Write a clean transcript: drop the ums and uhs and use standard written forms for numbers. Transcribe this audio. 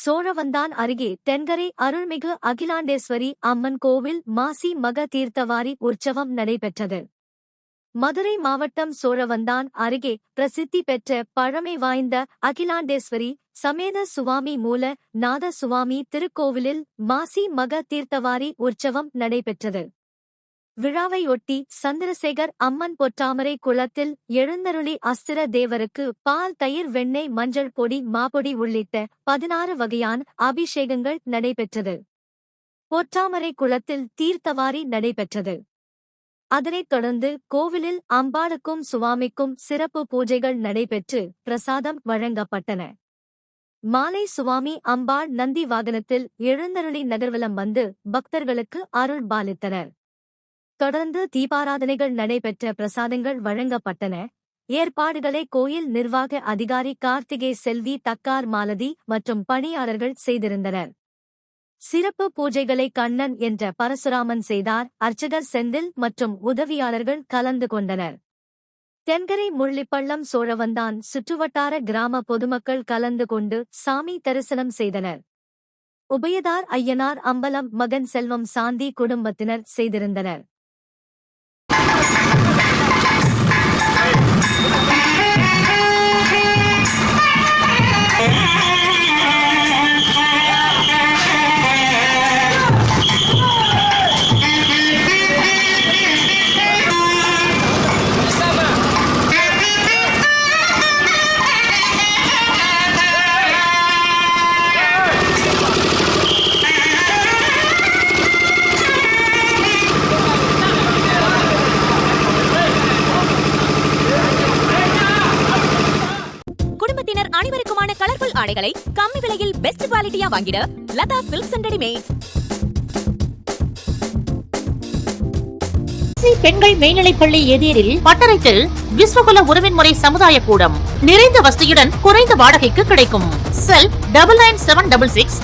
சோழவந்தான் அருகே தென்கரை அருள்மிகு அகிலாண்டேஸ்வரி அம்மன் கோவில் மாசி மக தீர்த்தவாரி உற்சவம் நடைபெற்றது. மதுரை மாவட்டம் சோழவந்தான் அருகே பிரசித்தி பெற்ற பழமை வாய்ந்த அகிலாண்டேஸ்வரி சமேத சுவாமி மூல நாத சுவாமி திருக்கோவிலில் மாசி மக தீர்த்தவாரி உற்சவம் நடைபெற்றது. விழாவையொட்டி சந்திரசேகர் அம்மன் பொற்றாமரை குளத்தில் எழுந்தருளி அஸ்திர தேவருக்கு பால், தயிர், வெண்ணெய், மஞ்சள் பொடி, மாப்பொடி உள்ளிட்ட 16 வகையான அபிஷேகங்கள் நடைபெற்றது. பொற்றாமரை குளத்தில் தீர்த்தவாரி நடைபெற்றது. அதனைத் தொடர்ந்து கோவிலில் அம்பாளுக்கும் சுவாமிக்கும் சிறப்பு பூஜைகள் நடைபெற்று பிரசாதம் வழங்கப்பட்டன. மாலை சுவாமி அம்பாள் நந்தி வாகனத்தில் எழுந்தருளி நகர்வலம் வந்து பக்தர்களுக்கு அருள் பாலித்தனர். தொடர்ந்து தீபாராதனைகள் நடைபெற்ற பிரசாதங்கள் வழங்கப்பட்டன. ஏற்பாடுகளை கோயில் நிர்வாக அதிகாரி கார்த்திகே செல்வி தக்கார் மாலதி மற்றும் பணியாளர்கள் செய்திருந்தனர். சிறப்பு பூஜைகளை கண்ணன் என்ற பரசுராமன் செய்தார். அர்ச்சகர் செந்தில் மற்றும் உதவியாளர்கள் கலந்து கொண்டனர். தென்கரை முள்ளிப்பள்ளம் சோழவந்தான் சுற்றுவட்டார கிராம பொதுமக்கள் கலந்து கொண்டு சாமி தரிசனம் செய்தனர். உபயதார் ஐயனார் அம்பலம் மகன் செல்வம் சாந்தி குடும்பத்தினர் செய்திருந்தனர். அனைவருக்குமான கலர்ஃபுல் ஆடைகளை கம்மி விலையில் பெஸ்ட் குவாலிட்டியா வாங்கிட லதா சில்க்ஸ் அண்ட் ரெடிமேட்ஸ். பெண்கள் மேல்நிலைப்பள்ளி எதிரில் பட்டறைத்தில் விஸ்வகுல உறவின்முறை சமுதாய கூடம் நிறைந்த வசதியுடன் குறைந்த வாடகைக்கு கிடைக்கும். செல் 9976